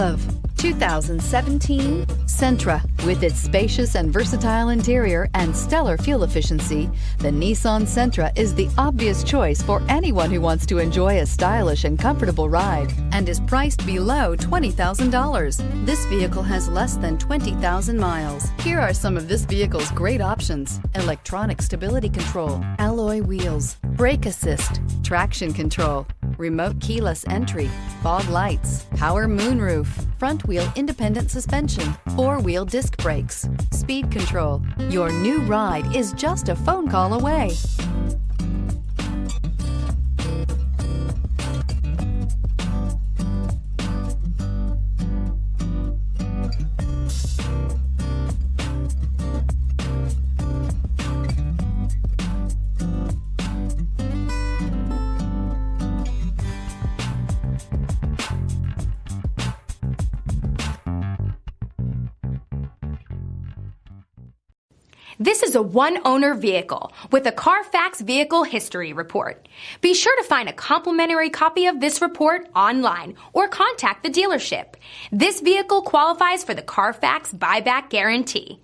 of 2017 Sentra. With its spacious and versatile interior and stellar fuel efficiency, the Nissan Sentra is the obvious choice for anyone who wants to enjoy a stylish and comfortable ride and is priced below $20,000. This vehicle has less than 20,000 miles. Here are some of this vehicle's great options: electronic stability control, alloy wheels, brake assist, traction control, remote keyless entry, fog lights, power moonroof, front wheel independent suspension, four-wheel disc brakes, speed control. Your new ride is just a phone call away. This is a one-owner vehicle with a Carfax Vehicle History Report. Be sure to find a complimentary copy of this report online or contact the dealership. This vehicle qualifies for the Carfax Buyback Guarantee.